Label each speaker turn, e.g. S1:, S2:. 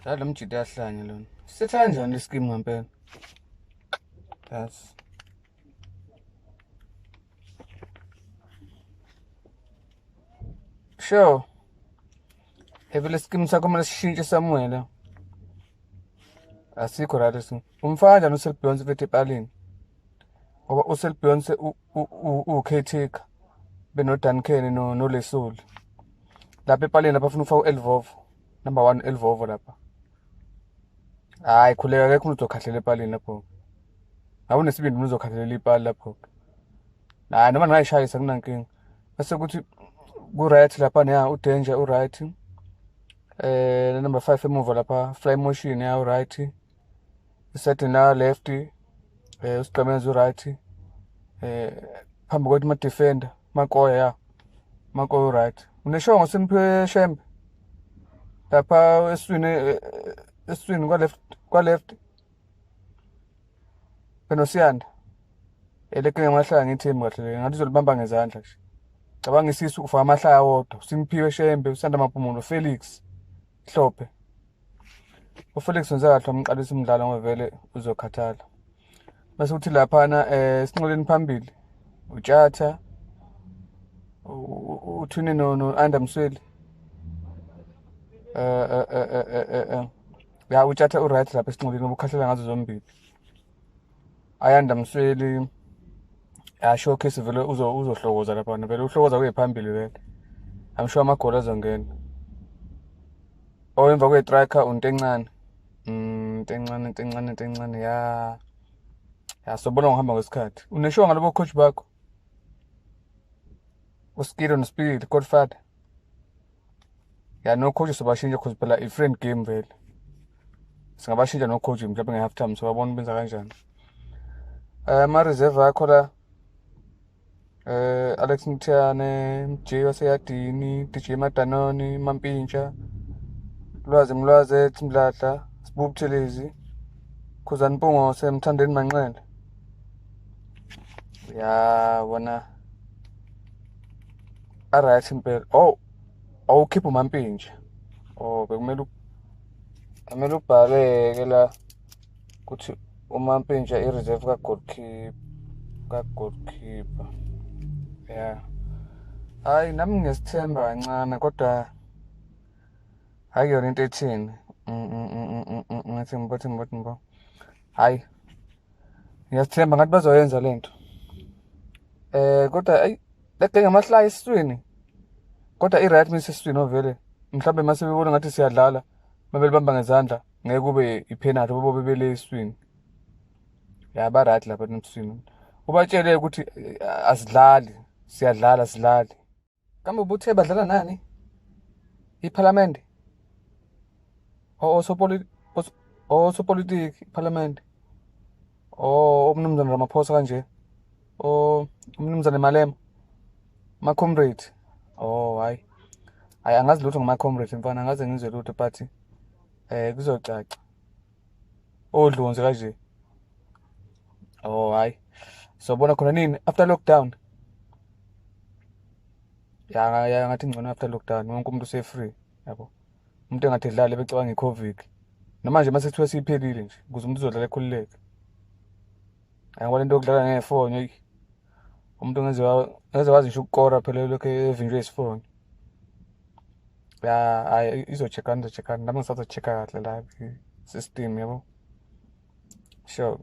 S1: Lo mjidi yahlanye lona. Sithe kanjani le scheme ngempela? Yes. Sure. Le scheme sakho kumele sishintshe Samuel. Asikho right leso. Umfaka kanjani uSelbeyonce fethu epalini? Ngoba uSelbeyonce caretaker. Beno Duncan no Lesoli. Lapha epalini lapha ufuna ufaka uElvovo. Number 1 Elvovo lapha. Hayi khuleka akekho uzokhahlela epalini lapho. Awunesibindi uzokhahlela ipali lapho. Hayi noma ngayishayisa kunankinga. Bese kuthi ku-right lapha neya uDanger u-right. Number 5 emuva lapha fly motion ya u-right. Isetting la left. Usigqemeza u-right. Phambi kwathi ma-defender. Makoya ya. Makoya u-right. Uneshongo simphe shembe. Lapha eswini kwa-left. Benosiyanda. Eleke ngamahlaya ngithemba kahle ngathi uzolibamba ngezandla nje. Cabanga isisu ufaka amahlaya wodwa. Simphiwe shembe usanda maphumulo Felix Hlophe. UFelix wenza kahle umqalisa umdlalo ngoba vele uzokhathala. Bese kuthi lapha sinqoleni phambili. Utjatha uthune no Andamsweli. Ya utjatha u-right lapha esinqoleni ubukhahlela ngazo zombili. Ayandamsweli ya showcase vele uzohlokoza lapha vele uhlokoza kuyiphambili vele. I'm sure amagoli azongena. Emva kwe-striker untencane. Tencane ya sobona ngohamba kwesikhathi. Uneshonga labo coach bakho. Uskill no speed Godfather. Ya no coach sobashintsha cause phela i-friend game vele. Singabashintsha no coach mhlawumbe nge-half time sobabona benza kanjani. Ama-reserve akho la Alex Mthiyane, MJ waseyadini, DJ Madanoni, Mampintsha, Lwazi Mlwazi, Mdladla, Sibubu Buthelezi, Khuzani Mpungose, Mthandeni Manqele. Ya wona right impela. Awukhipha uMampintsha. Bekumele ubhaleke la kuthi uMampintsha i-reserve ka-goalkeeper. Yeah. Hayi nami ngesithemba kancane kodwa hayi yona into ethini. Ngathi ngibo. Hayi. Ngiyasithemba ngathi bazoyenza lento. Kodwa leke ngamahlaya esiswini. Kodwa i-right mase esiswini ovele. Mhlawumbe mase bebona ngathi siyadlala, mabele bamba ngezandla, ngeke kube i-penalty bobe bele esiswini. Ya ba right lapha esiswini. Ubatshele ukuthi asidlali. Siyadlala sidlali. Kambe ubuthe badlala nani? IParliament. Osopolitiki iParliament. Umnumzana Ramaphosa kanje. Umnumzana Malema. Ma-comrade. Hayi. Hayi angazi lutho ngama-comrade mfana angaze ngizwe lutho but kuzocaca. Odlunze kanje. Hayi. Sobona khona nini after lockdown. Ya ngathi ngcono after lockdown wonke umuntu use-free yabo. Umuntu engathi edlala becabanga i-COVID. Noma nje mase kuthiwa siphelile nje ukuze umuntu uzodlala ekhululeke. Ngoba lento yokudlala ngefoni umuntu ngeze wazi nje ukukora phela lokho evinjwe isifoni. Ya izocheckana nami ngisazochecka kahle la system yabo. Sure.